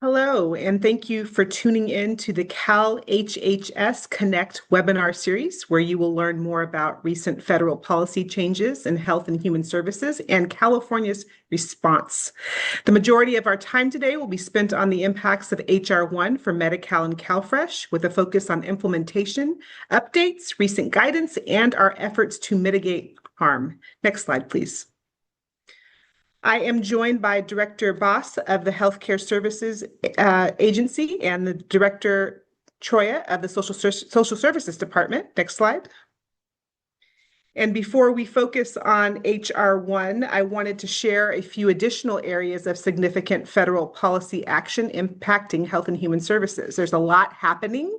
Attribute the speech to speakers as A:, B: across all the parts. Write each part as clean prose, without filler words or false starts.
A: Hello, and thank you for tuning in to the CalHHS Connect webinar series, where you will learn more about recent federal policy changes in health and human services and California's response. The majority of our time today will be spent on the impacts of HR 1 for Medi-Cal and CalFresh, with a focus on implementation, updates, recent guidance, and our efforts to mitigate harm. Next slide, please. I am joined by Director Baass of the Healthcare Services Agency and the Director Troia of the Social Services Department. Next slide. And before we focus on HR 1, I wanted to share a few additional areas of significant federal policy action impacting health and human services. There's a lot happening.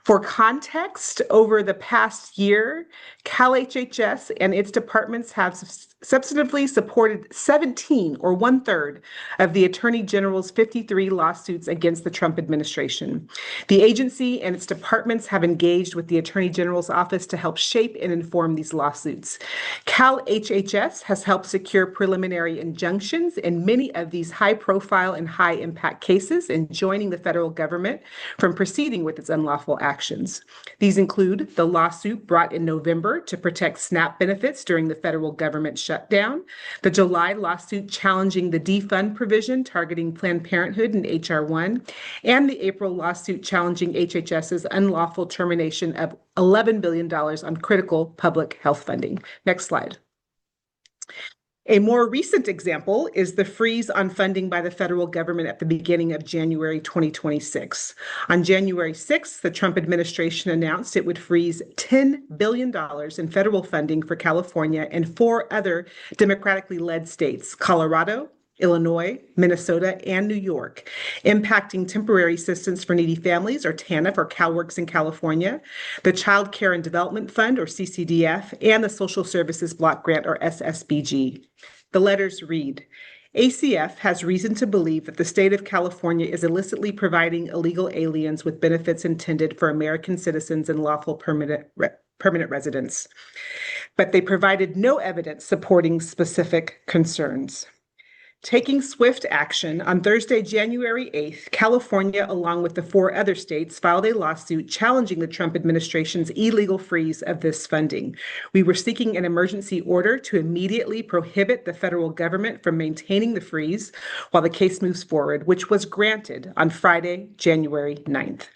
A: For context, over the past year, CalHHS and its departments have substantively supported 17, or 1/3, of the Attorney General's 53 lawsuits against the Trump administration. The agency and its departments have engaged with the Attorney General's office to help shape and inform these lawsuits. CalHHS has helped secure preliminary injunctions in many of these high-profile and high-impact cases, enjoining the federal government from proceeding with its unlawful actions. These include the lawsuit brought in November to protect SNAP benefits during the federal government shutdown, the July lawsuit challenging the defund provision targeting Planned Parenthood in HR 1, and the April lawsuit challenging HHS's unlawful termination of $11 billion on critical public health funding. Next slide. A more recent example is the freeze on funding by the federal government at the beginning of January 2026. On January 6th, the Trump administration announced it would freeze $10 billion in federal funding for California and 4 other democratically led states, Colorado, Illinois, Minnesota, and New York, impacting temporary assistance for needy families, or TANF, or CalWORKS in California, the Child Care and Development Fund, or CCDF, and the Social Services Block Grant, or SSBG. The letters read, ACF has reason to believe that the state of California is illicitly providing illegal aliens with benefits intended for American citizens and lawful permanent residents, but they provided no evidence supporting specific concerns. Taking swift action, on Thursday, January 8th, California, along with the 4 other states, filed a lawsuit challenging the Trump administration's illegal freeze of this funding. We were seeking an emergency order to immediately prohibit the federal government from maintaining the freeze while the case moves forward, which was granted on Friday, January 9th.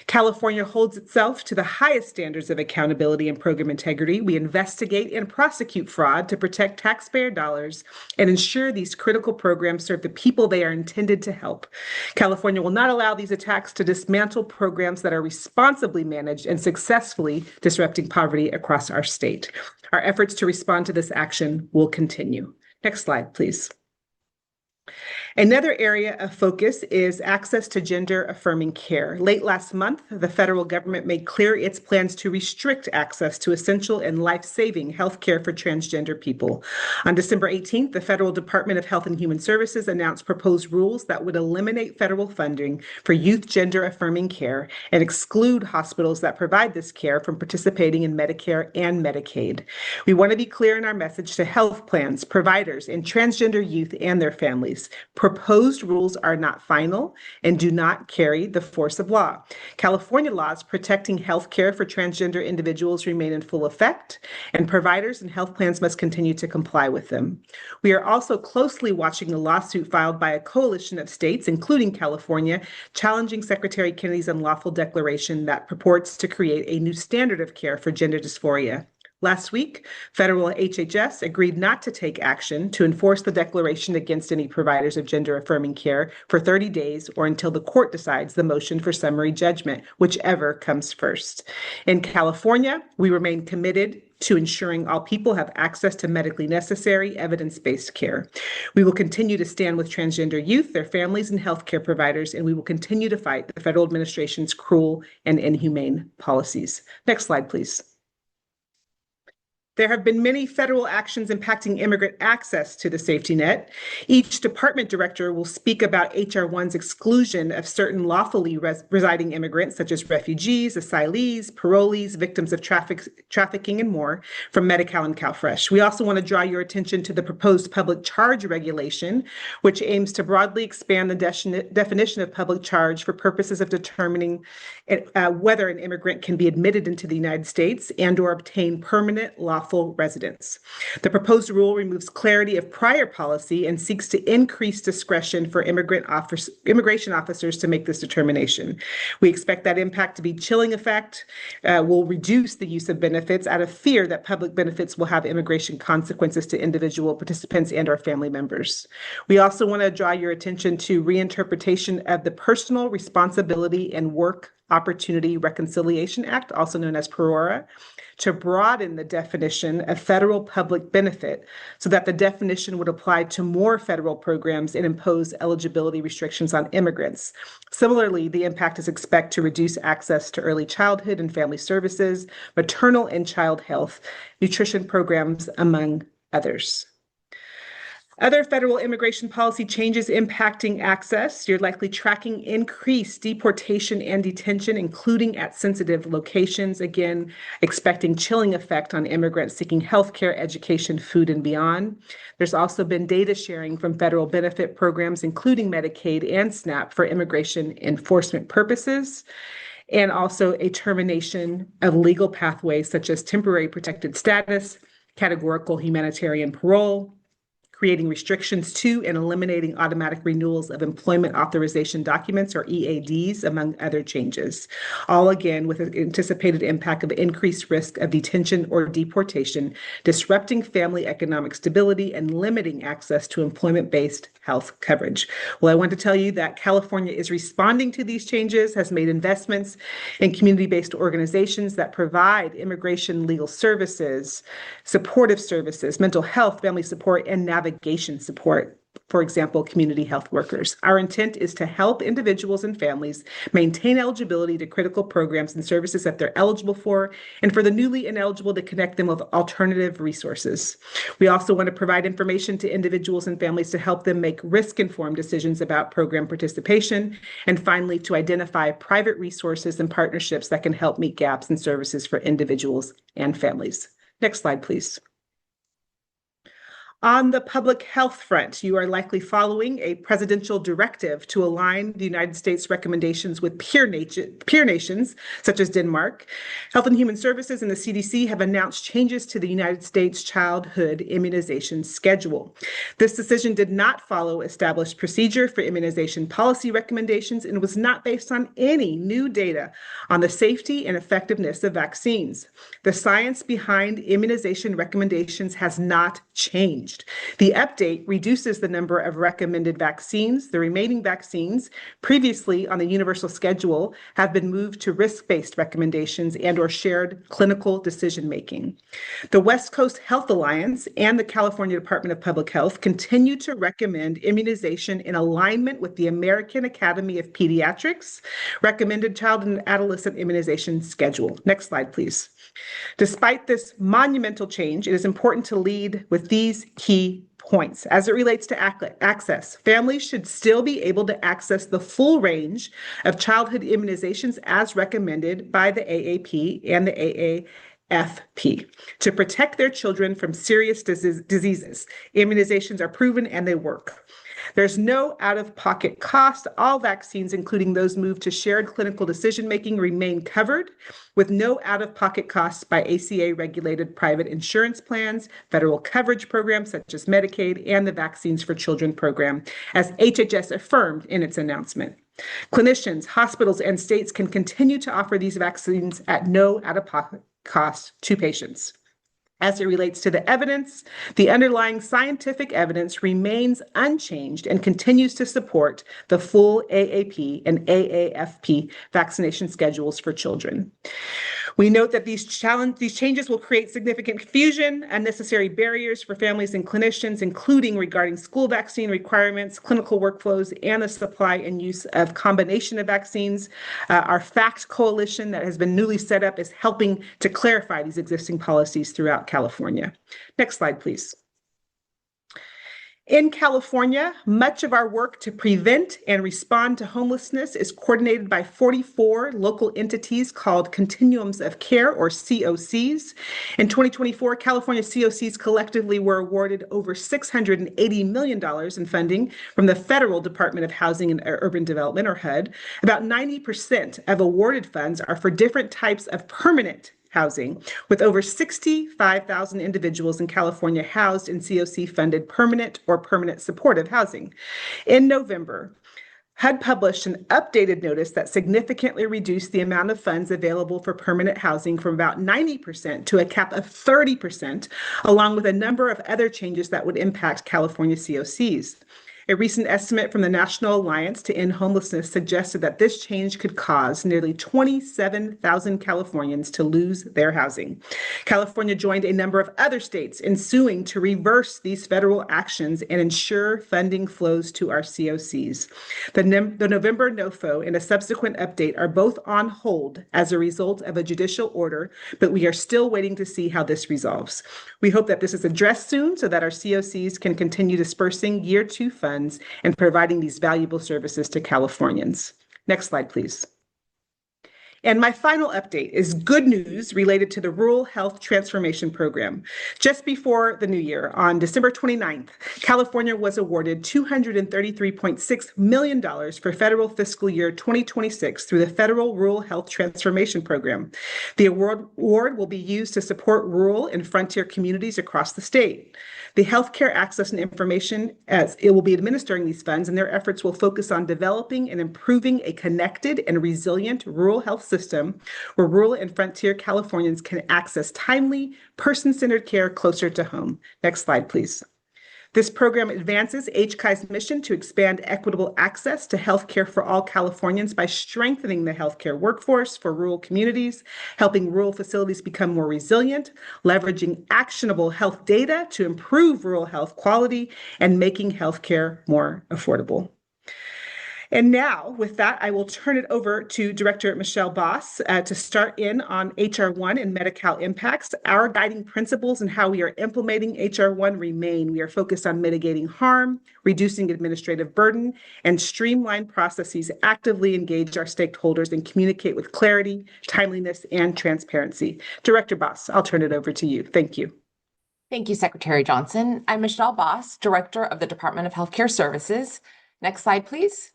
A: California holds itself to the highest standards of accountability and program integrity. We investigate and prosecute fraud to protect taxpayer dollars and ensure these critical programs serve the people they are intended to help. California will not allow these attacks to dismantle programs that are responsibly managed and successfully disrupting poverty across our state. Our efforts to respond to this action will continue. Next slide, please. Another area of focus is access to gender-affirming care. Late last month, the federal government made clear its plans to restrict access to essential and life-saving health care for transgender people. On December 18th, the Federal Department of Health and Human Services announced proposed rules that would eliminate federal funding for youth gender-affirming care and exclude hospitals that provide this care from participating in Medicare and Medicaid. We want to be clear in our message to health plans, providers, and transgender youth and their families. Proposed rules are not final and do not carry the force of law. California laws protecting health care for transgender individuals remain in full effect, and providers and health plans must continue to comply with them. We are also closely watching the lawsuit filed by a coalition of states, including California, challenging Secretary Kennedy's unlawful declaration that purports to create a new standard of care for gender dysphoria. Last week, federal HHS agreed not to take action to enforce the declaration against any providers of gender-affirming care for 30 days or until the court decides the motion for summary judgment, whichever comes first. In California, we remain committed to ensuring all people have access to medically necessary, evidence-based care. We will continue to stand with transgender youth, their families, and healthcare providers, and we will continue to fight the federal administration's cruel and inhumane policies. Next slide, please. There have been many federal actions impacting immigrant access to the safety net. Each department director will speak about H.R. 1's exclusion of certain lawfully residing immigrants, such as refugees, asylees, parolees, victims of trafficking, and more, from Medi-Cal and CalFresh. We also want to draw your attention to the proposed public charge regulation, which aims to broadly expand the definition of public charge for purposes of determining whether an immigrant can be admitted into the United States and/or obtain permanent lawful residence. The proposed rule removes clarity of prior policy and seeks to increase discretion for immigration officers to make this determination. We expect that impact to be chilling effect, will reduce the use of benefits out of fear that public benefits will have immigration consequences to individual participants and our family members. We also want to draw your attention to reinterpretation of the Personal Responsibility and Work Opportunity Reconciliation Act, also known as PRORA, to broaden the definition of federal public benefit so that the definition would apply to more federal programs and impose eligibility restrictions on immigrants. Similarly, the impact is expected to reduce access to early childhood and family services, maternal and child health, nutrition programs, among others. Other federal immigration policy changes impacting access. You're likely tracking increased deportation and detention, including at sensitive locations, again, expecting chilling effect on immigrants seeking healthcare, education, food, and beyond. There's also been data sharing from federal benefit programs, including Medicaid and SNAP, for immigration enforcement purposes, and also a termination of legal pathways such as temporary protected status, categorical humanitarian parole, creating restrictions to and eliminating automatic renewals of employment authorization documents, or EADs, among other changes. All again with an anticipated impact of increased risk of detention or deportation, disrupting family economic stability and limiting access to employment-based health coverage. Well, I want to tell you that California is responding to these changes, has made investments in community-based organizations that provide immigration legal services, supportive services, mental health, family support, and navigation support. For example, community health workers. Our intent is to help individuals and families maintain eligibility to critical programs and services that they're eligible for, and for the newly ineligible to connect them with alternative resources. We also want to provide information to individuals and families to help them make risk-informed decisions about program participation, and finally, to identify private resources and partnerships that can help meet gaps in services for individuals and families. Next slide, please. On the public health front, you are likely following a presidential directive to align the United States recommendations with peer nations, such as Denmark. Health and Human Services and the CDC have announced changes to the United States childhood immunization schedule. This decision did not follow established procedure for immunization policy recommendations and was not based on any new data on the safety and effectiveness of vaccines. The science behind immunization recommendations has not changed. The update reduces the number of recommended vaccines. The remaining vaccines previously on the universal schedule have been moved to risk-based recommendations and/or shared clinical decision-making. The West Coast Health Alliance and the California Department of Public Health continue to recommend immunization in alignment with the American Academy of Pediatrics recommended child and adolescent immunization schedule. Next slide, please. Despite this monumental change, it is important to lead with these key points. As it relates to access, families should still be able to access the full range of childhood immunizations as recommended by the AAP and the AAFP to protect their children from serious diseases. Immunizations are proven and they work. There's no out-of-pocket cost. All vaccines, including those moved to shared clinical decision-making, remain covered with no out-of-pocket costs by ACA-regulated private insurance plans, federal coverage programs such as Medicaid, and the Vaccines for Children program, as HHS affirmed in its announcement. Clinicians, hospitals, and states can continue to offer these vaccines at no out-of-pocket cost to patients. As it relates to the evidence, the underlying scientific evidence remains unchanged and continues to support the full AAP and AAFP vaccination schedules for children. We note that these changes will create significant confusion, unnecessary barriers for families and clinicians, including regarding school vaccine requirements, clinical workflows, and the supply and use of combination of vaccines. Our FACT coalition that has been newly set up is helping to clarify these existing policies throughout California. Next slide, please. In California, much of our work to prevent and respond to homelessness is coordinated by 44 local entities called Continuums of Care, or COCs. In 2024, California COCs collectively were awarded over $680 million in funding from the Federal Department of Housing and Urban Development, or HUD. About 90% of awarded funds are for different types of permanent housing, with over 65,000 individuals in California housed in COC-funded permanent or permanent supportive housing. In November, HUD published an updated notice that significantly reduced the amount of funds available for permanent housing from about 90% to a cap of 30%, along with a number of other changes that would impact California COCs. A recent estimate from the National Alliance to End Homelessness suggested that this change could cause nearly 27,000 Californians to lose their housing. California joined a number of other states in suing to reverse these federal actions and ensure funding flows to our COCs. The November NOFO and a subsequent update are both on hold as a result of a judicial order, but we are still waiting to see how this resolves. We hope that this is addressed soon so that our COCs can continue dispersing Year 2 funds and providing these valuable services to Californians. Next slide, please. And my final update is good news related to the Rural Health Transformation Program. Just before the new year, on December 29th, California was awarded $233.6 million for federal fiscal year 2026 through the Federal Rural Health Transformation Program. The award will be used to support rural and frontier communities across the state. The Healthcare Access and Information, as it will be administering these funds, and their efforts will focus on developing and improving a connected and resilient rural health system where rural and frontier Californians can access timely, person-centered care closer to home. Next slide, please. This program advances HCI's mission to expand equitable access to healthcare for all Californians by strengthening the healthcare workforce for rural communities, helping rural facilities become more resilient, leveraging actionable health data to improve rural health quality, and making healthcare more affordable. And now, with that, I will turn it over to Director Michelle Baass to start in on HR1 and Medi-Cal impacts. Our guiding principles and how we are implementing HR1 remain. We are focused on mitigating harm, reducing administrative burden, and streamline processes, actively engage our stakeholders, and communicate with clarity, timeliness, and transparency. Director Baass, I'll turn it over to you. Thank you.
B: Thank you, Secretary Johnson. I'm Michelle Baass, Director of the Department of Healthcare Services. Next slide, please.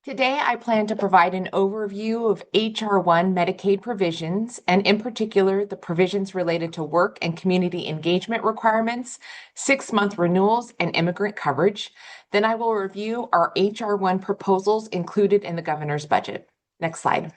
B: Today, I plan to provide an overview of HR1 Medicaid provisions, and in particular, the provisions related to work and community engagement requirements, 6-month renewals, and immigrant coverage. Then I will review our HR1 proposals included in the governor's budget. Next slide.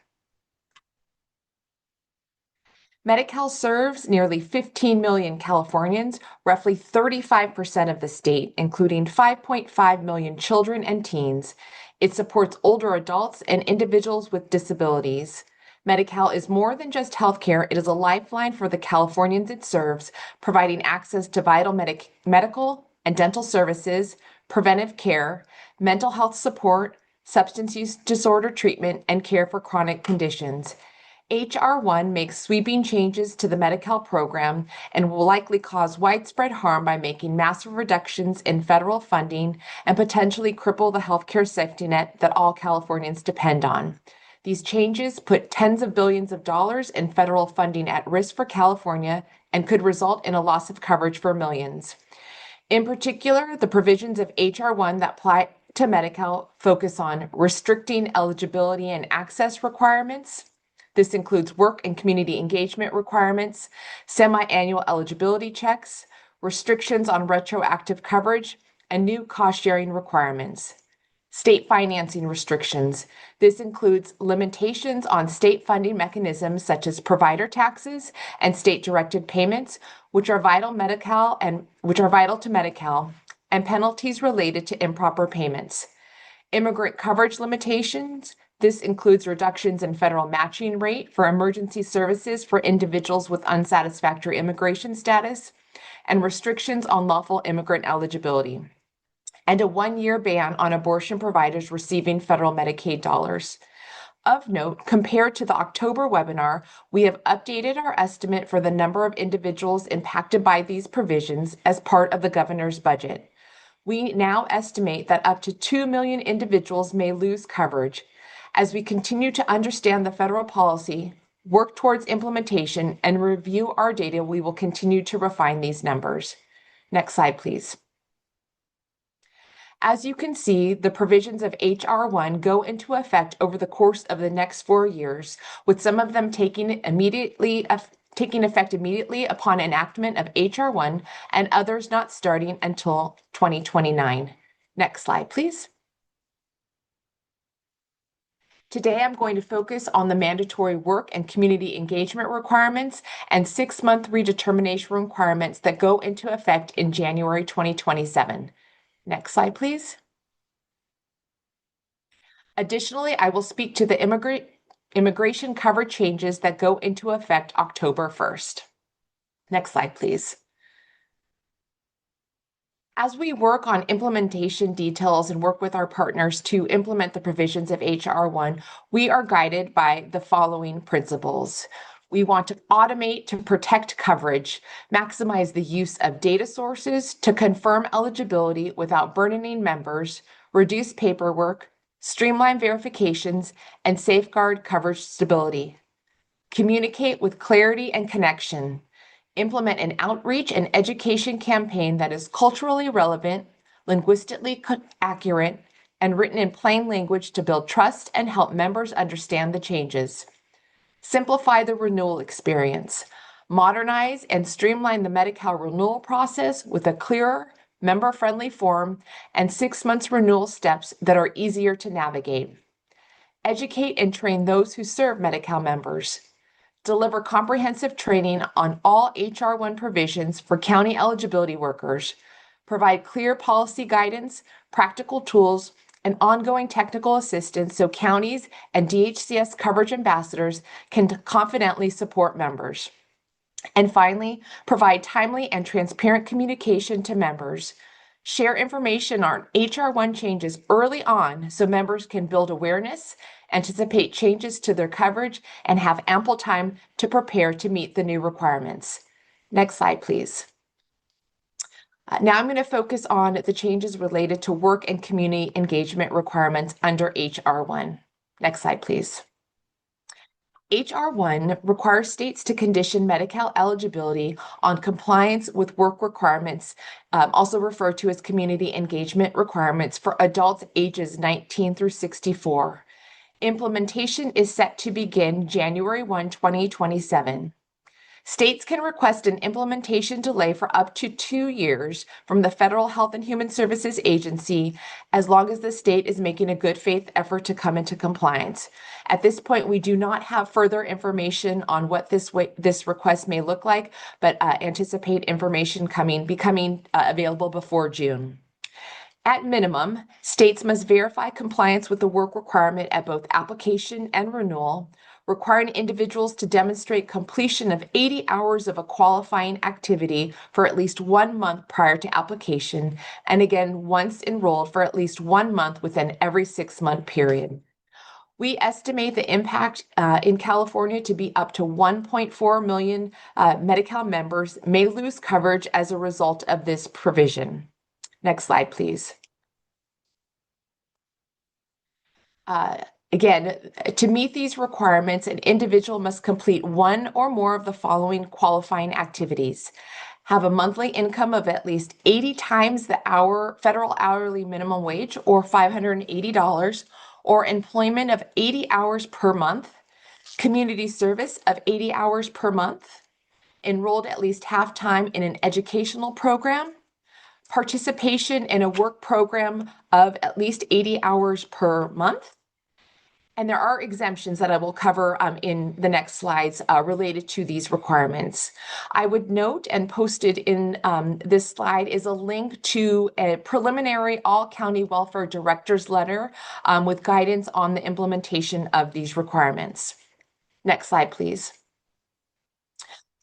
B: Medi-Cal serves nearly 15 million Californians, roughly 35% of the state, including 5.5 million children and teens. It supports older adults and individuals with disabilities. Medi-Cal is more than just healthcare. It is a lifeline for the Californians it serves, providing access to vital medical and dental services, preventive care, mental health support, substance use disorder treatment, and care for chronic conditions. HR1 makes sweeping changes to the Medi-Cal program and will likely cause widespread harm by making massive reductions in federal funding and potentially cripple the healthcare safety net that all Californians depend on. These changes put tens of billions of dollars in federal funding at risk for California and could result in a loss of coverage for millions. In particular, the provisions of HR1 that apply to Medi-Cal focus on restricting eligibility and access requirements. This includes work and community engagement requirements, semi-annual eligibility checks, restrictions on retroactive coverage, and new cost-sharing requirements. State financing restrictions. This includes limitations on state funding mechanisms such as provider taxes and state-directed payments, which are vital to Medi-Cal, and penalties related to improper payments. Immigrant coverage limitations. This includes reductions in federal matching rate for emergency services for individuals with unsatisfactory immigration status and restrictions on lawful immigrant eligibility, and a one-year ban on abortion providers receiving federal Medicaid dollars. Of note, compared to the October webinar, we have updated our estimate for the number of individuals impacted by these provisions as part of the governor's budget. We now estimate that up to 2 million individuals may lose coverage. As we continue to understand the federal policy, work towards implementation, and review our data, we will continue to refine these numbers. Next slide, please. As you can see, the provisions of H.R. 1 go into effect over the course of the next 4 years, with some of them taking effect immediately upon enactment of H.R. 1 and others not starting until 2029. Next slide, please. Today, I'm going to focus on the mandatory work and community engagement requirements and 6-month redetermination requirements that go into effect in January 2027. Next slide, please. Additionally, I will speak to the immigration cover changes that go into effect October 1st. Next slide, please. As we work on implementation details and work with our partners to implement the provisions of H.R. 1, we are guided by the following principles. We want to automate to protect coverage, maximize the use of data sources to confirm eligibility without burdening members, reduce paperwork, streamline verifications, and safeguard coverage stability. Communicate with clarity and connection. Implement an outreach and education campaign that is culturally relevant, linguistically accurate, and written in plain language to build trust and help members understand the changes. Simplify the renewal experience. Modernize and streamline the Medi-Cal renewal process with a clearer, member-friendly form and 6 months renewal steps that are easier to navigate. Educate and train those who serve Medi-Cal members. Deliver comprehensive training on all H.R. 1 provisions for county eligibility workers. Provide clear policy guidance, practical tools, and ongoing technical assistance so counties and DHCS coverage ambassadors can confidently support members. And finally, provide timely and transparent communication to members. Share information on H.R. 1 changes early on so members can build awareness, anticipate changes to their coverage, and have ample time to prepare to meet the new requirements. Next slide, please. Now I'm going to focus on the changes related to work and community engagement requirements under H.R. 1. Next slide, please. H.R. 1 requires states to condition Medi-Cal eligibility on compliance with work requirements, also referred to as community engagement requirements for adults ages 19 through 64. Implementation is set to begin January 1, 2027. States can request an implementation delay for up to 2 years from the Federal Health and Human Services Agency, as long as the state is making a good faith effort to come into compliance. At this point, we do not have further information on what this request may look like, but anticipate information becoming available before June. At minimum, states must verify compliance with the work requirement at both application and renewal, requiring individuals to demonstrate completion of 80 hours of a qualifying activity for at least 1 month prior to application, and again, once enrolled for at least 1 month within every 6-month period. We estimate the impact in California to be up to 1.4 million Medi-Cal members may lose coverage as a result of this provision. Next slide, please. Again, to meet these requirements, an individual must complete 1 or more of the following qualifying activities. Have a monthly income of at least 80 times the federal hourly minimum wage, or $580, or employment of 80 hours per month, community service of 80 hours per month, enrolled at least half-time in an educational program, participation in a work program of at least 80 hours per month, And there are exemptions that I will cover in the next slides related to these requirements. I would note, and posted in this slide is a link to a preliminary all-county welfare directors letter with guidance on the implementation of these requirements. Next slide, please.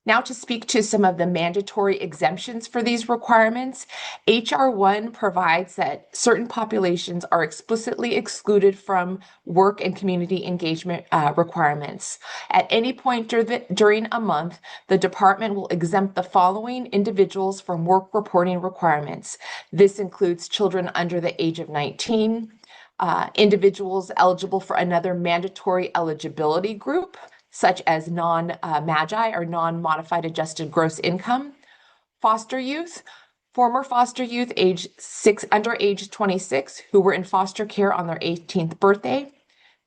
B: Now to speak to some of the mandatory exemptions for these requirements, HR 1 provides that certain populations are explicitly excluded from work and community engagement requirements. At any point during a month, the department will exempt the following individuals from work reporting requirements. This includes children under the age of 19, individuals eligible for another mandatory eligibility group, such as non-MAGI or non-modified adjusted gross income, foster youth, former foster youth under age 26 who were in foster care on their 18th birthday,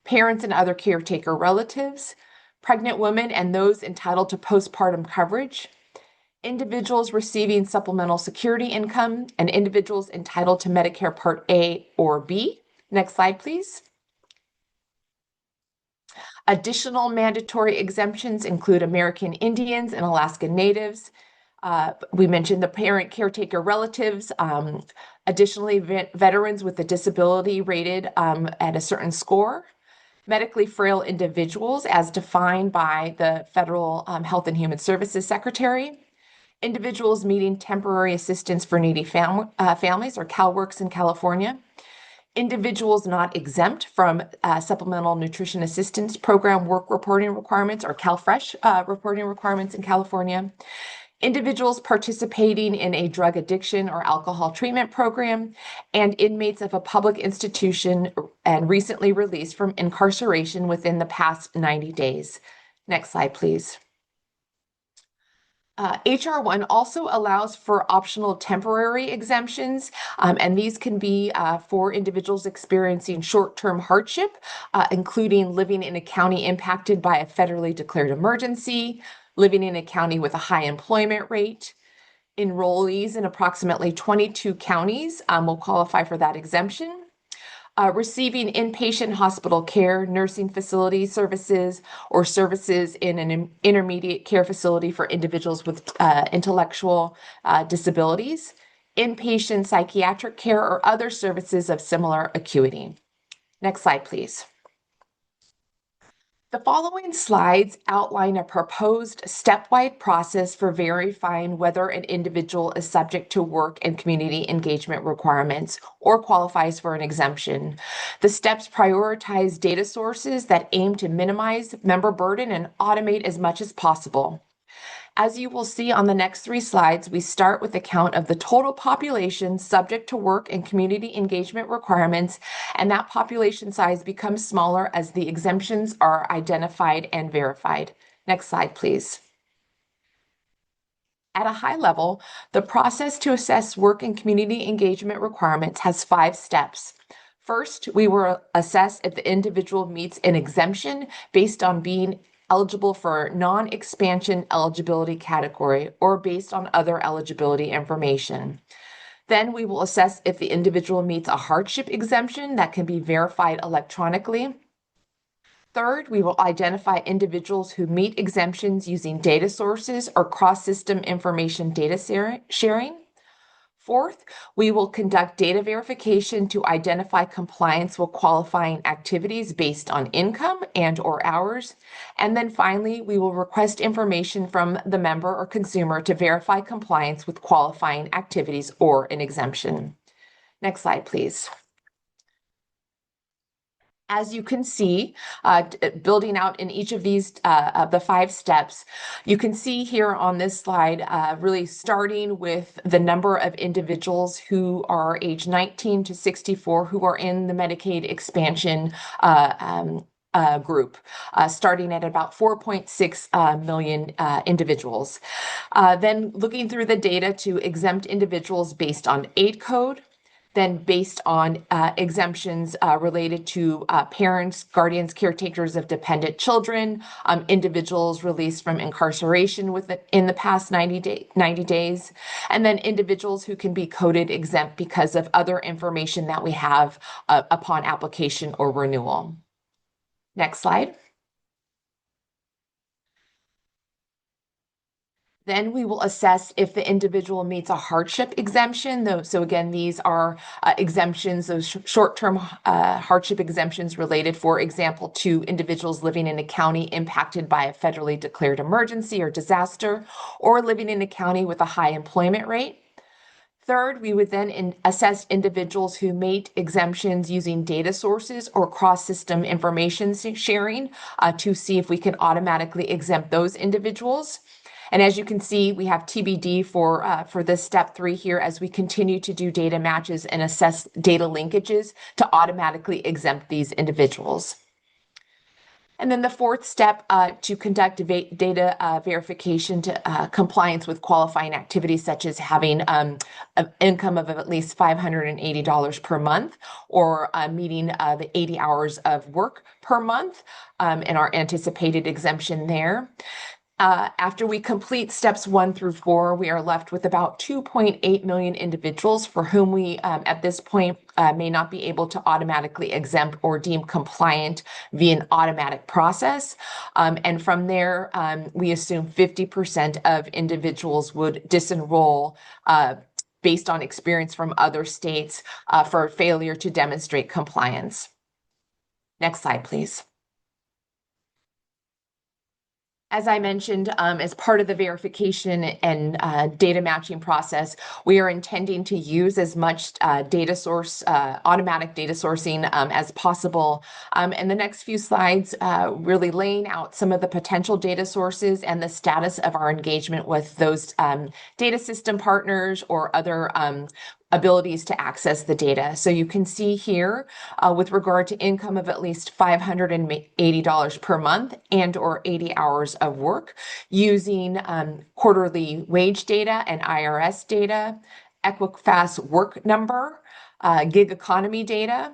B: parents and other caretaker relatives, pregnant women and those entitled to postpartum coverage, individuals receiving supplemental security income, and individuals entitled to Medicare Part A or B. Next slide, please. Additional mandatory exemptions include American Indians and Alaska Natives. We mentioned the parent caretaker relatives. Additionally, veterans with a disability rated at a certain score. Medically frail individuals as defined by the Federal Health and Human Services Secretary. Individuals needing temporary assistance for needy families, or CalWORKs in California. Individuals not exempt from Supplemental Nutrition Assistance Program work reporting requirements, or CalFresh reporting requirements in California. Individuals participating in a drug addiction or alcohol treatment program, and inmates of a public institution and recently released from incarceration within the past 90 days. Next slide, please. HR 1 also allows for optional temporary exemptions, and these can be for individuals experiencing short-term hardship, including living in a county impacted by a federally declared emergency, living in a county with a high employment rate. Enrollees in approximately 22 counties will qualify for that exemption. Receiving inpatient hospital care, nursing facility services, or services in an intermediate care facility for individuals with intellectual disabilities, inpatient psychiatric care, or other services of similar acuity. Next slide, please. The following slides outline a proposed stepwise process for verifying whether an individual is subject to work and community engagement requirements or qualifies for an exemption. The steps prioritize data sources that aim to minimize member burden and automate as much as possible. As you will see on the next 3 slides, we start with a count of the total population subject to work and community engagement requirements, and that population size becomes smaller as the exemptions are identified and verified. Next slide, please. At a high level, the process to assess work and community engagement requirements has 5 steps. First, we will assess if the individual meets an exemption based on being eligible for non-expansion eligibility category or based on other eligibility information. Then we will assess if the individual meets a hardship exemption that can be verified electronically. Third, we will identify individuals who meet exemptions using data sources or cross-system information data sharing. Fourth, we will conduct data verification to identify compliance with qualifying activities based on income and/or hours. And then finally, we will request information from the member or consumer to verify compliance with qualifying activities or an exemption. Next slide, please. As you can see, building out in each of these of the 5 steps, you can see here on this slide, really starting with the number of individuals who are age 19 to 64 who are in the Medicaid expansion group, starting at about 4.6 million individuals. Then looking through the data to exempt individuals based on aid code, then based on exemptions related to parents, guardians, caretakers of dependent children, individuals released from incarceration in the past 90 days, and then individuals who can be coded exempt because of other information that we have upon application or renewal. Next slide. Then we will assess if the individual meets a hardship exemption. So again, these are exemptions, those short-term hardship exemptions related, for example, to individuals living in a county impacted by a federally declared emergency or disaster, or living in a county with a high employment rate. Third, we would then assess individuals who meet exemptions using data sources or cross-system information sharing to see if we can automatically exempt those individuals. And as you can see, we have TBD for this step 3 here as we continue to do data matches and assess data linkages to automatically exempt these individuals. And then the fourth step, to conduct data verification to compliance with qualifying activities, such as having an income of at least $580 per month, or meeting the 80 hours of work per month, and our anticipated exemption there. After we complete steps 1 through 4, we are left with about 2.8 million individuals for whom we, at this point, may not be able to automatically exempt or deem compliant via an automatic process. And from there, we assume 50% of individuals would disenroll based on experience from other states for failure to demonstrate compliance. Next slide, please. As I mentioned, as part of the verification and data matching process, we are intending to use as much automatic data sourcing as possible. And the next few slides really laying out some of the potential data sources and the status of our engagement with those data system partners or other abilities to access the data. So you can see here with regard to income of at least $580 per month and or 80 hours of work, using quarterly wage data and IRS data, Equifax work number, gig economy data,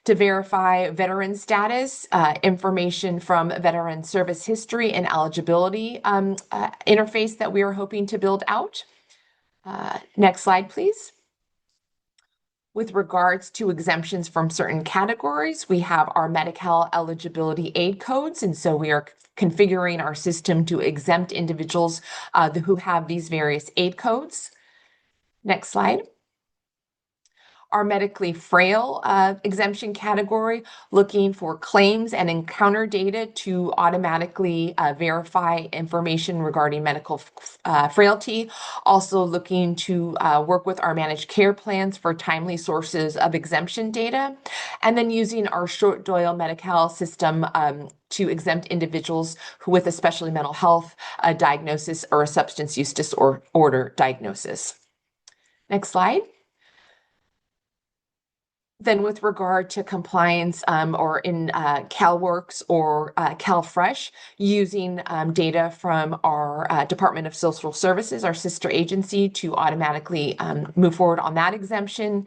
B: to verify veteran status, information from veteran service history and eligibility interface that we are hoping to build out. Next slide, please. With regards to exemptions from certain categories, we have our Medi-Cal eligibility aid codes, and so we are configuring our system to exempt individuals who have these various aid codes. Next slide. Our medically frail exemption category, looking for claims and encounter data to automatically verify information regarding medical frailty. Also looking to work with our managed care plans for timely sources of exemption data. And then using our short Doyle Medi-Cal system to exempt individuals who with especially mental health diagnosis or a substance use disorder diagnosis. Next slide. Then with regard to compliance or in CalWorks or CalFresh, using data from our Department of Social Services, our sister agency, to automatically move forward on that exemption,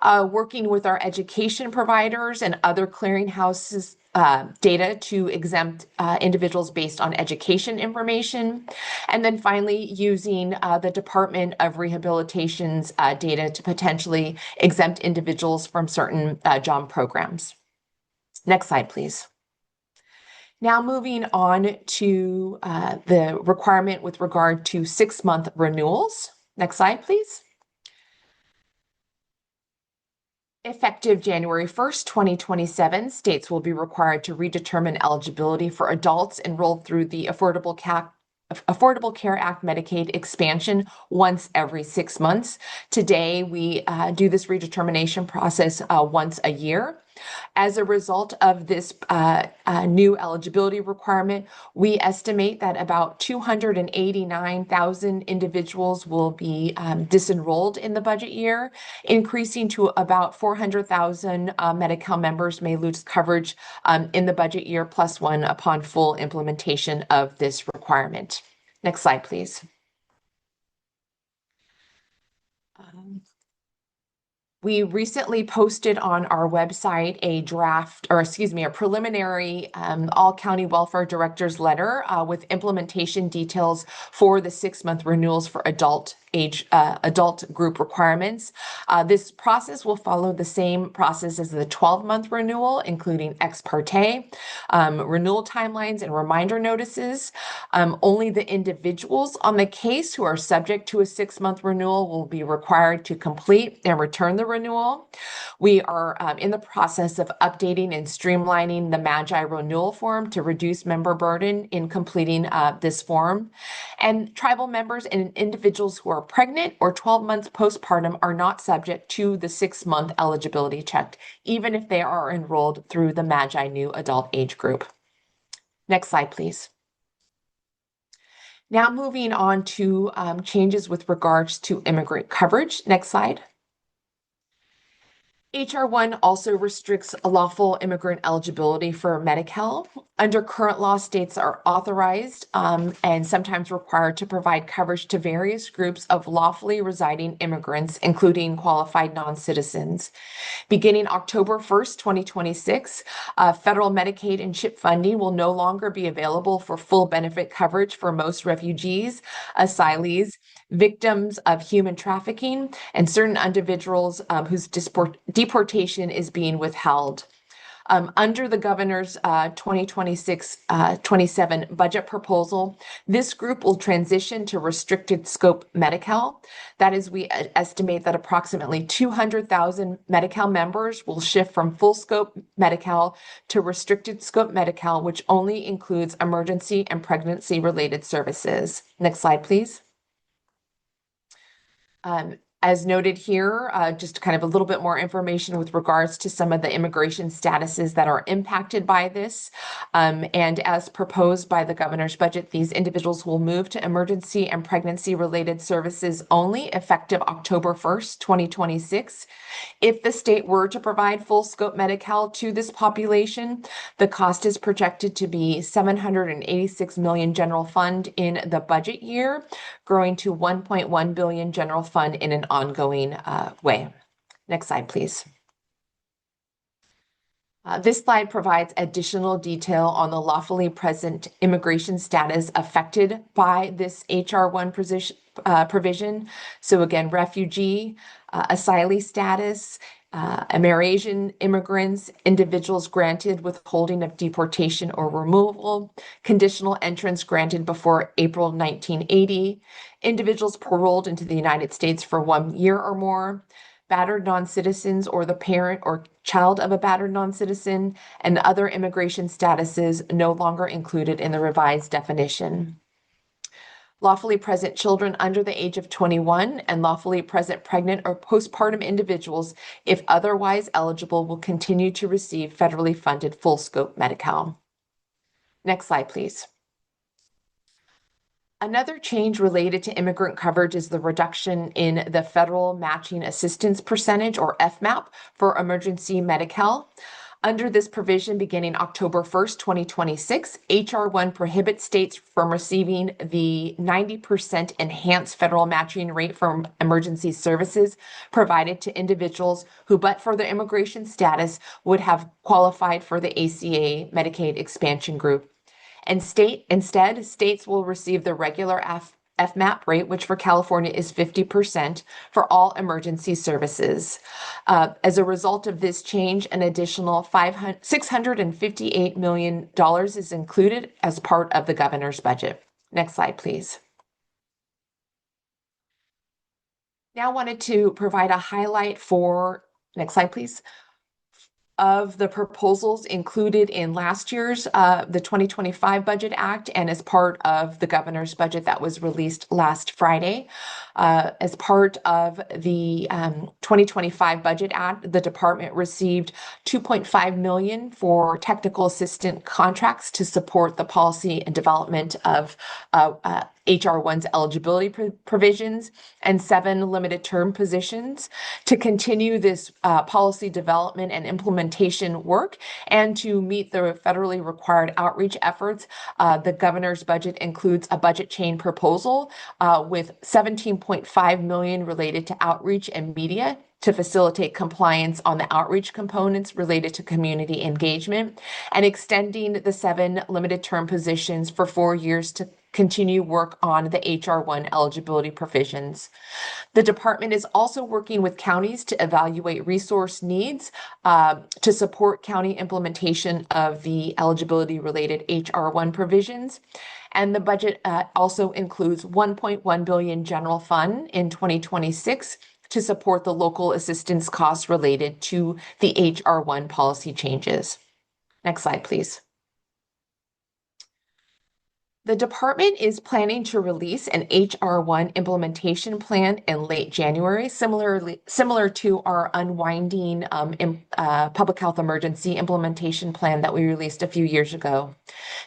B: working with our education providers and other clearinghouses data to exempt individuals based on education information. And then finally, using the Department of Rehabilitation's data to potentially exempt individuals from certain job programs. Next slide, please. Now moving on to the requirement with regard to 6-month renewals. Next slide, please. Effective January 1st, 2027, states will be required to redetermine eligibility for adults enrolled through the Affordable Care Act Medicaid expansion once every 6 months. Today, we do this redetermination process once a year. As a result of this new eligibility requirement, we estimate that about 289,000 individuals will be disenrolled in the budget year, increasing to about 400,000 Medi-Cal members may lose coverage in the budget year +1 upon full implementation of this requirement. Next slide, please. We recently posted on our website a preliminary all county welfare directors letter with implementation details for the 6-month renewals for adult adult group requirements. This process will follow the same process as the 12-month renewal, including ex parte, renewal timelines, and reminder notices. Only the individuals on the case who are subject to a 6-month renewal will be required to complete and return the renewal. We are in the process of updating and streamlining the MAGI renewal form to reduce member burden in completing this form. And tribal members and individuals who are pregnant or 12 months postpartum are not subject to the 6-month eligibility check, even if they are enrolled through the MAGI new adult age group. Next slide, please. Now moving on to changes with regards to immigrant coverage. Next slide. H.R. 1 also restricts lawful immigrant eligibility for Medi-Cal. Under current law, states are authorized and sometimes required to provide coverage to various groups of lawfully residing immigrants, including qualified non-citizens. Beginning October 1st, 2026, federal Medicaid and CHIP funding will no longer be available for full benefit coverage for most refugees, asylees, victims of human trafficking, and certain individuals whose deportation is being withheld. Under the governor's 2026-27 budget proposal, this group will transition to restricted scope Medi-Cal. That is, we estimate that approximately 200,000 Medi-Cal members will shift from full scope Medi-Cal to restricted scope Medi-Cal, which only includes emergency and pregnancy related services. Next slide, please. As noted here, just kind of a little bit more information with regards to some of the immigration statuses that are impacted by this. And as proposed by the governor's budget, these individuals will move to emergency and pregnancy related services only effective October 1st, 2026. If the state were to provide full scope Medi-Cal to this population, the cost is projected to be $786 million general fund in the budget year, growing to $1.1 billion general fund in an ongoing way. Next slide, please. This slide provides additional detail on the lawfully present immigration status affected by this H.R. 1 provision. So again, refugee, asylee status, Amerasian immigrants, individuals granted withholding of deportation or removal, conditional entrance granted before April 1980, individuals paroled into the United States for 1 year or more, battered non-citizens or the parent or child of a battered non-citizen, and other immigration statuses no longer included in the revised definition. Lawfully present children under the age of 21 and lawfully present pregnant or postpartum individuals, if otherwise eligible, will continue to receive federally funded full scope Medi-Cal. Next slide, please. Another change related to immigrant coverage is the reduction in the federal matching assistance percentage, or FMAP, for emergency Medi-Cal. Under this provision, beginning October 1st, 2026, H.R. 1 prohibits states from receiving the 90% enhanced federal matching rate for emergency services provided to individuals who, but for their immigration status, would have qualified for the ACA Medicaid expansion group. And instead, states will receive the regular FMAP rate, which for California is 50% for all emergency services. As a result of this change, an additional $658 million is included as part of the governor's budget. Next slide, please. Now wanted to provide a highlight for, next slide, please, of the proposals included in last year's the 2025 Budget Act and as part of the governor's budget that was released last Friday. As part of the 2025 Budget Act, the department received $2.5 million for technical assistant contracts to support the policy and development of H.R. 1's eligibility provisions and 7 limited term positions to continue this policy development and implementation work and to meet the federally required outreach efforts. The governor's budget includes a budget chain proposal with $17.5 million related to outreach and media to facilitate compliance on the outreach components related to community engagement, and extending the 7 limited term positions for 4 years to continue work on the HR1 eligibility provisions. The department is also working with counties to evaluate resource needs to support county implementation of the eligibility-related HR1 provisions. And the budget also includes $1.1 billion general fund in 2026 to support the local assistance costs related to the HR1 policy changes. Next slide, please. The department is planning to release an HR1 implementation plan in late January, similar to our unwinding public health emergency implementation plan that we released a few years ago.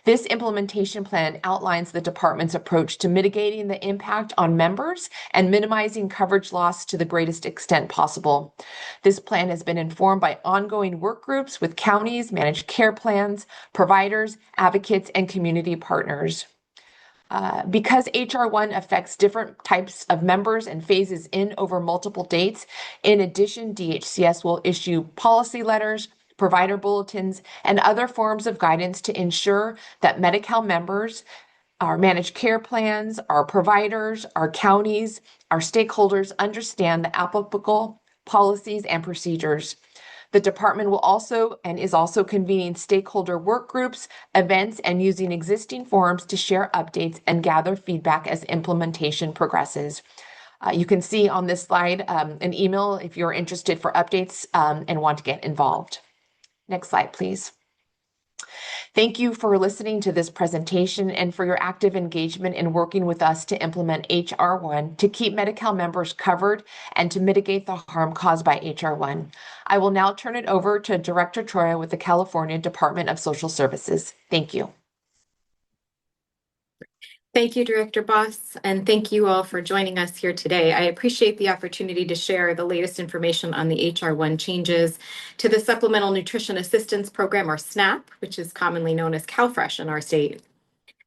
B: This implementation plan outlines the department's approach to mitigating the impact on members and minimizing coverage loss to the greatest extent possible. This plan has been informed by ongoing work groups with counties, managed care plans, providers, advocates, and community partners. Because HR1 affects different types of members and phases in over multiple dates, in addition, DHCS will issue policy letters, provider bulletins, and other forms of guidance to ensure that Medi-Cal members, our managed care plans, our providers, our counties, our stakeholders understand the applicable policies and procedures. The department will also and is also convening stakeholder work groups, events, and using existing forums to share updates and gather feedback as implementation progresses. You can see on this slide an email if you're interested for updates and want to get involved. Next slide, please. Thank you for listening to this presentation and for your active engagement in working with us to implement HR1 to keep Medi-Cal members covered and to mitigate the harm caused by HR1. I will now turn it over to Director Troia with the California Department of Social Services. Thank you.
C: Thank you, Director Baass, and thank you all for joining us here today. I appreciate the opportunity to share the latest information on the HR1 changes to the Supplemental Nutrition Assistance Program, or SNAP, which is commonly known as CalFresh in our state.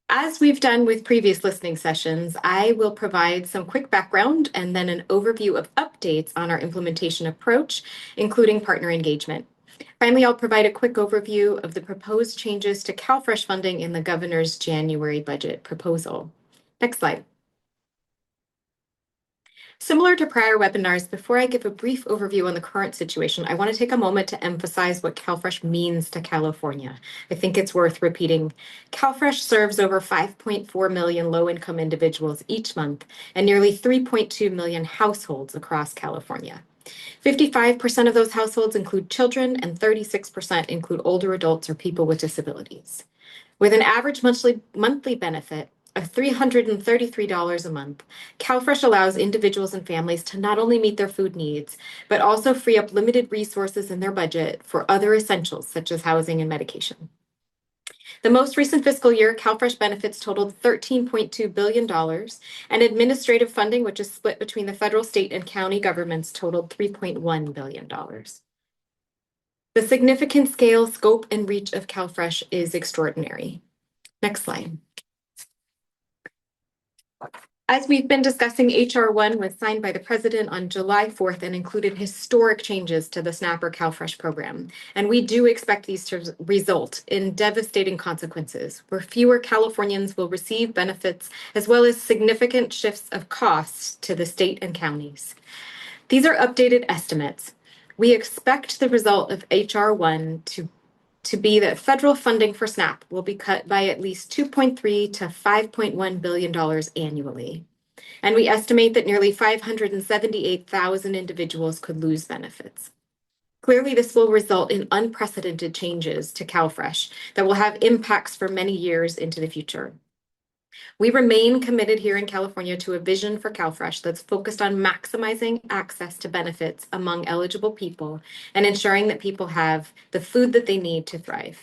C: As we've done with previous listening sessions, I will provide some quick background and then an overview of updates on our implementation approach, including partner engagement. Finally, I'll provide a quick overview of the proposed changes to CalFresh funding in the governor's January budget proposal. Next slide. Similar to prior webinars, before I give a brief overview on the current situation, I want to take a moment to emphasize what CalFresh means to California. I think it's worth repeating. CalFresh serves over 5.4 million low-income individuals each month and nearly 3.2 million households across California. 55% of those households include children and 36% include older adults or people with disabilities. With an average monthly benefit of $333 a month, CalFresh allows individuals and families to not only meet their food needs, but also free up limited resources in their budget for other essentials such as housing and medication. The most recent fiscal year, CalFresh benefits totaled $13.2 billion, and administrative funding, which is split between the federal, state, and county governments, totaled $3.1 billion. The significant scale, scope, and reach of CalFresh is extraordinary. Next slide. As we've been discussing, HR1 was signed by the President on July 4th and included historic changes to the SNAP or CalFresh program. And we do expect these to result in devastating consequences, where fewer Californians will receive benefits, as well as significant shifts of costs to the state and counties. These are updated estimates. We expect the result of HR1 to be that federal funding for SNAP will be cut by at least $2.3 to $5.1 billion annually. And we estimate that nearly 578,000 individuals could lose benefits. Clearly, this will result in unprecedented changes to CalFresh that will have impacts for many years into the future. We remain committed here in California to a vision for CalFresh that's focused on maximizing access to benefits among eligible people and ensuring that people have the food that they need to thrive.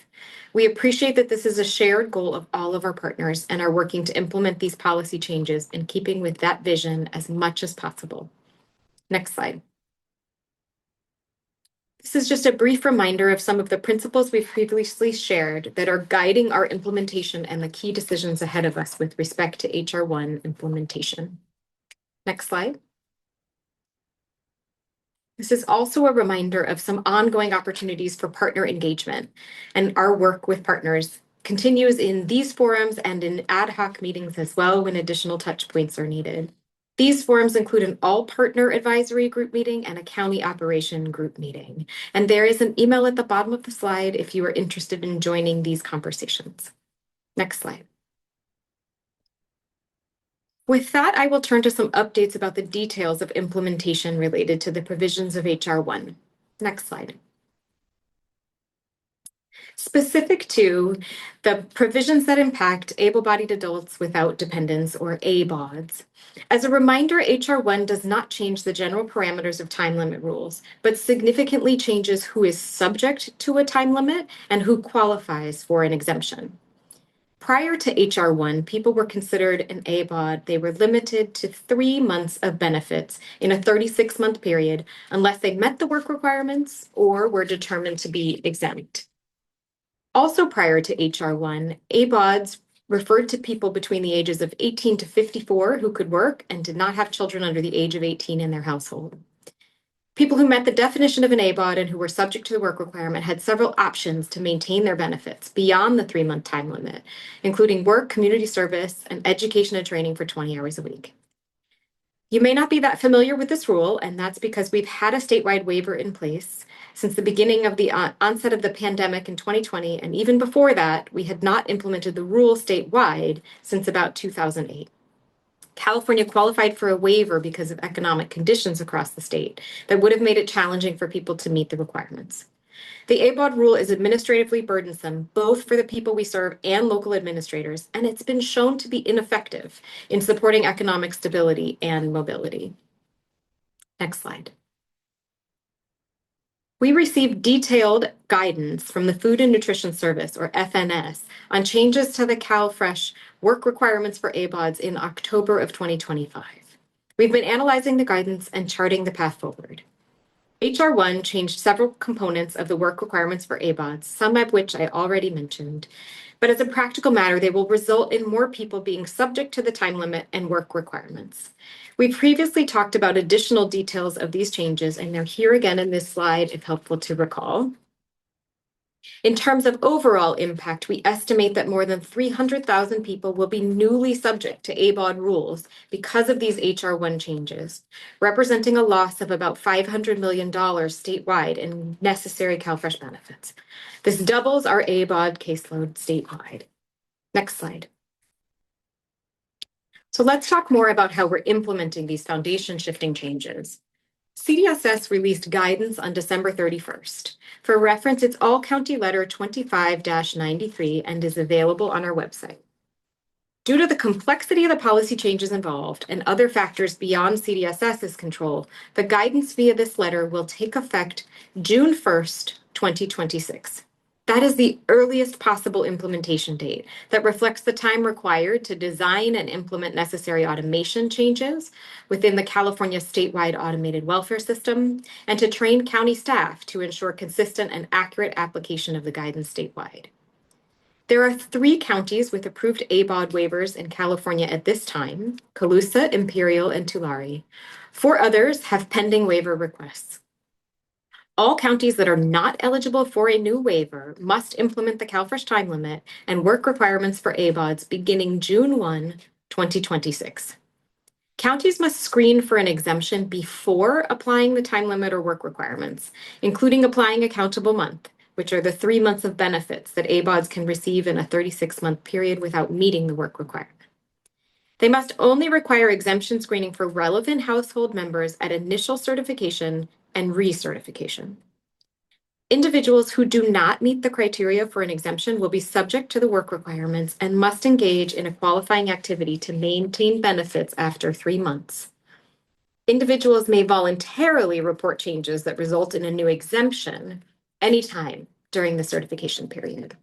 C: We appreciate that this is a shared goal of all of our partners and are working to implement these policy changes in keeping with that vision as much as possible. Next slide. This is just a brief reminder of some of the principles we've previously shared that are guiding our implementation and the key decisions ahead of us with respect to HR1 implementation. Next slide. This is also a reminder of some ongoing opportunities for partner engagement and our work with partners continues in these forums and in ad hoc meetings as well when additional touch points are needed. These forums include an all-partner advisory group meeting and a county operation group meeting. And there is an email at the bottom of the slide if you are interested in joining these conversations. Next slide. With that, I will turn to some updates about the details of implementation related to the provisions of HR 1. Next slide. Specific to the provisions that impact able-bodied adults without dependents, or ABODs. As a reminder, HR 1 does not change the general parameters of time limit rules, but significantly changes who is subject to a time limit and who qualifies for an exemption. Prior to HR 1, people were considered an ABOD. They were limited to 3 months of benefits in a 36-month period unless they met the work requirements or were determined to be exempt. Also prior to HR 1, ABODs referred to people between the ages of 18 to 54 who could work and did not have children under the age of 18 in their household. People who met the definition of an ABOD and who were subject to the work requirement had several options to maintain their benefits beyond the 3-month time limit, including work, community service, and education and training for 20 hours a week. You may not be that familiar with this rule, and that's because we've had a statewide waiver in place since the beginning of the onset of the pandemic in 2020, and even before that, we had not implemented the rule statewide since about 2008. California qualified for a waiver because of economic conditions across the state that would have made it challenging for people to meet the requirements. The ABOD rule is administratively burdensome, both for the people we serve and local administrators, and it's been shown to be ineffective in supporting economic stability and mobility. Next slide. We received detailed guidance from the Food and Nutrition Service, or FNS, on changes to the CalFresh work requirements for ABODs in October of 2025. We've been analyzing the guidance and charting the path forward. HR 1 changed several components of the work requirements for ABODs, some of which I already mentioned, but as a practical matter, they will result in more people being subject to the time limit and work requirements. We previously talked about additional details of these changes, and they're here again in this slide if helpful to recall. In terms of overall impact, we estimate that more than 300,000 people will be newly subject to ABOD rules because of these HR 1 changes, representing a loss of about $500 million statewide in necessary CalFresh benefits. This doubles our ABOD caseload statewide. Next slide. So let's talk more about how we're implementing these foundation shifting changes. CDSS released guidance on December 31st. For reference, it's All County Letter 25-93 and is available on our website. Due to the complexity of the policy changes involved and other factors beyond CDSS's control, the guidance via this letter will take effect June 1st, 2026. That is the earliest possible implementation date that reflects the time required to design and implement necessary automation changes within the California statewide automated welfare system and to train county staff to ensure consistent and accurate application of the guidance statewide. There are 3 counties with approved ABOD waivers in California at this time: Colusa, Imperial, and Tulare. 4 others have pending waiver requests. All counties that are not eligible for a new waiver must implement the CalFresh time limit and work requirements for ABODs beginning June 1, 2026. Counties must screen for an exemption before applying the time limit or work requirements, including applying a countable month, which are the 3 months of benefits that ABODs can receive in a 36-month period without meeting the work requirement. They must only require exemption screening for relevant household members at initial certification and recertification. Individuals who do not meet the criteria for an exemption will be subject to the work requirements and must engage in a qualifying activity to maintain benefits after 3 months. Individuals may voluntarily report changes that result in a new exemption anytime during the certification period.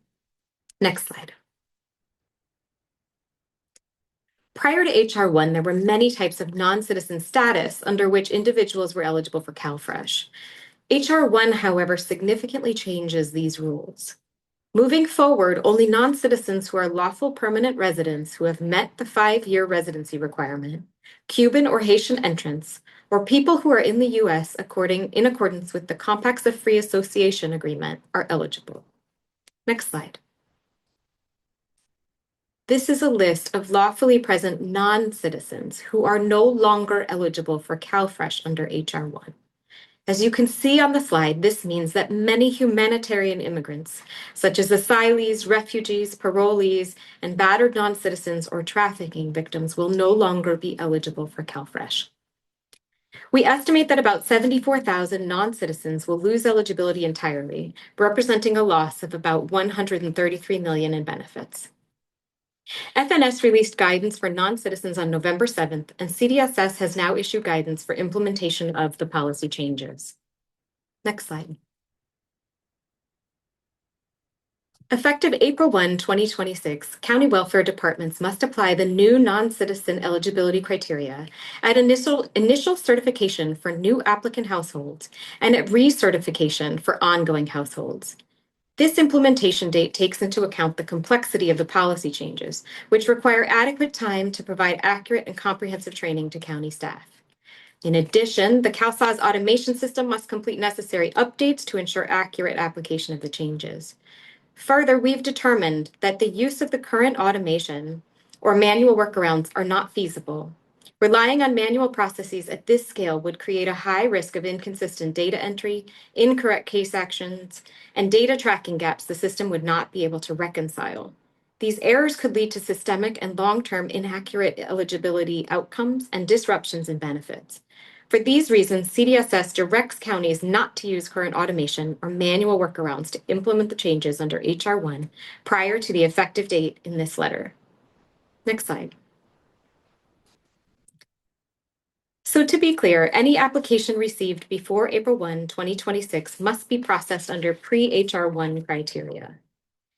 C: Next slide. Prior to HR 1, there were many types of non-citizen status under which individuals were eligible for CalFresh. HR 1, however, significantly changes these rules. Moving forward, only non-citizens who are lawful permanent residents who have met the 5-year residency requirement, Cuban or Haitian entrants, or people who are in the U.S. in accordance with the Compacts of Free Association Agreement are eligible. Next slide. This is a list of lawfully present non-citizens who are no longer eligible for CalFresh under H.R. 1. As you can see on the slide, this means that many humanitarian immigrants, such as asylees, refugees, parolees, and battered non-citizens or trafficking victims, will no longer be eligible for CalFresh. We estimate that about 74,000 non-citizens will lose eligibility entirely, representing a loss of about $133 million in benefits. FNS released guidance for non-citizens on November 7th, and CDSS has now issued guidance for implementation of the policy changes. Next slide. Effective April 1, 2026, county welfare departments must apply the new non-citizen eligibility criteria at initial certification for new applicant households and at recertification for ongoing households. This implementation date takes into account the complexity of the policy changes, which require adequate time to provide accurate and comprehensive training to county staff. In addition, the CalSAWS automation system must complete necessary updates to ensure accurate application of the changes. Further, we've determined that the use of the current automation or manual workarounds are not feasible. Relying on manual processes at this scale would create a high risk of inconsistent data entry, incorrect case actions, and data tracking gaps the system would not be able to reconcile. These errors could lead to systemic and long-term inaccurate eligibility outcomes and disruptions in benefits. For these reasons, CDSS directs counties not to use current automation or manual workarounds to implement the changes under H.R. 1 prior to the effective date in this letter. Next slide. So to be clear, any application received before April 1, 2026 must be processed under pre-H.R. 1 criteria.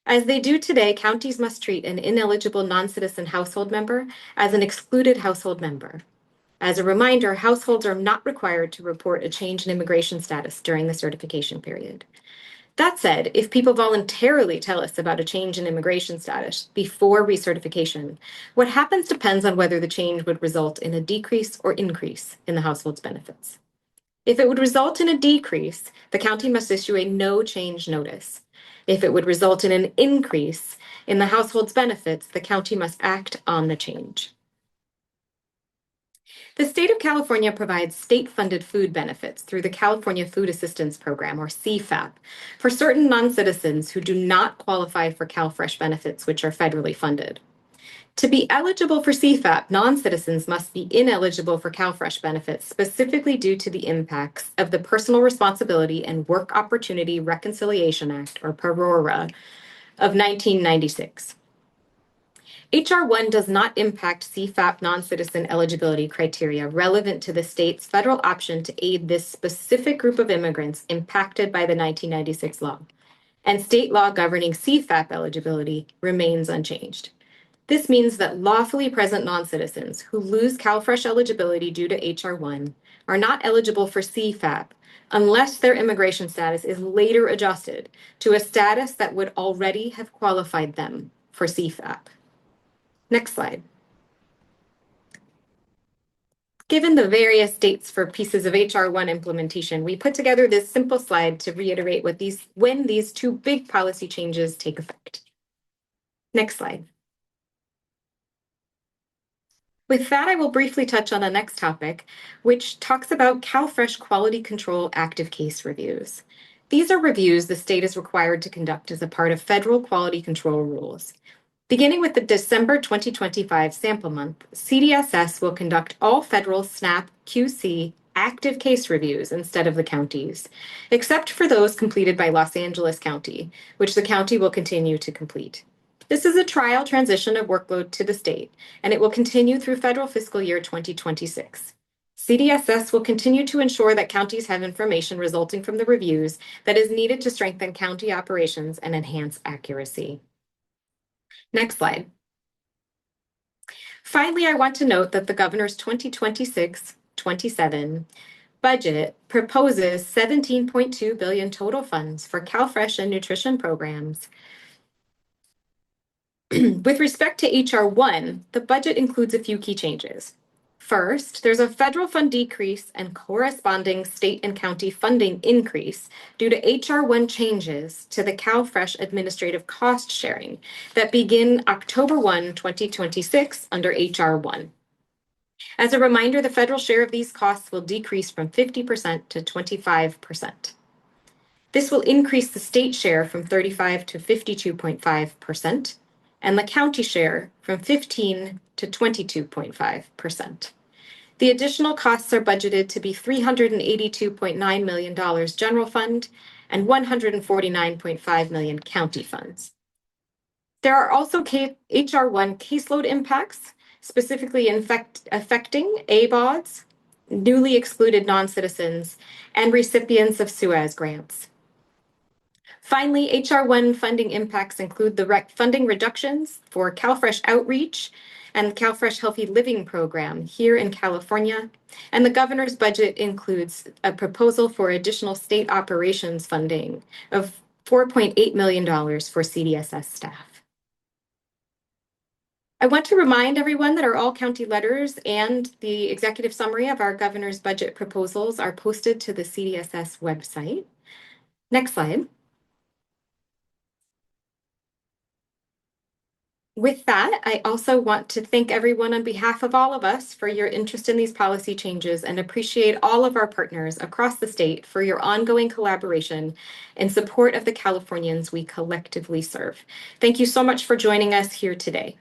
C: As they do today, counties must treat an ineligible non-citizen household member as an excluded household member. As a reminder, households are not required to report a change in immigration status during the certification period. That said, if people voluntarily tell us about a change in immigration status before recertification, what happens depends on whether the change would result in a decrease or increase in the household's benefits. If it would result in a decrease, the county must issue a no change notice. If it would result in an increase in the household's benefits, the county must act on the change. The state of California provides state-funded food benefits through the California Food Assistance Program, or CFAP, for certain non-citizens who do not qualify for CalFresh benefits, which are federally funded. To be eligible for CFAP, non-citizens must be ineligible for CalFresh benefits, specifically due to the impacts of the Personal Responsibility and Work Opportunity Reconciliation Act, or PERORA, of 1996. H.R. 1 does not impact CFAP non-citizen eligibility criteria relevant to the state's federal option to aid this specific group of immigrants impacted by the 1996 law, and state law governing CFAP eligibility remains unchanged. This means that lawfully present non-citizens who lose CalFresh eligibility due to H.R. 1 are not eligible for CFAP unless their immigration status is later adjusted to a status that would already have qualified them for CFAP. Next slide. Given the various dates for pieces of H.R. 1 implementation, we put together this simple slide to reiterate when these two big policy changes take effect. Next slide. With that, I will briefly touch on the next topic, which talks about CalFresh quality control active case reviews. These are reviews the state is required to conduct as a part of federal quality control rules. Beginning with the December 2025 sample month, CDSS will conduct all federal SNAP QC active case reviews instead of the counties, except for those completed by Los Angeles County, which the county will continue to complete. This is a trial transition of workload to the state, and it will continue through federal fiscal year 2026. CDSS will continue to ensure that counties have information resulting from the reviews that is needed to strengthen county operations and enhance accuracy. Next slide. Finally, I want to note that the governor's 2026-27 budget proposes $17.2 billion total funds for CalFresh and nutrition programs. With respect to H.R. 1, the budget includes a few key changes. First, there's a federal fund decrease and corresponding state and county funding increase due to HR1 changes to the CalFresh administrative cost sharing that begin October 1, 2026 under HR1. As a reminder, the federal share of these costs will decrease from 50% to 25%. This will increase the state share from 35 to 52.5%, and the county share from 15 to 22.5%. The additional costs are budgeted to be $382.9 million general fund and $149.5 million county funds. There are also HR1 caseload impacts, specifically affecting ABODs, newly excluded non-citizens, and recipients of SUAS grants. Finally, HR1 funding impacts include the funding reductions for CalFresh Outreach and the CalFresh Healthy Living Program here in California, and the governor's budget includes a proposal for additional state operations funding of $4.8 million for CDSS staff. I want to remind everyone that our all-county letters and the executive summary of our governor's budget proposals are posted to the CDSS website. Next slide. With that, I also want to thank everyone on behalf of all of us for your interest in these policy changes and appreciate all of our partners across the state for your ongoing collaboration in support of the Californians we collectively serve. Thank you so much for joining us here today.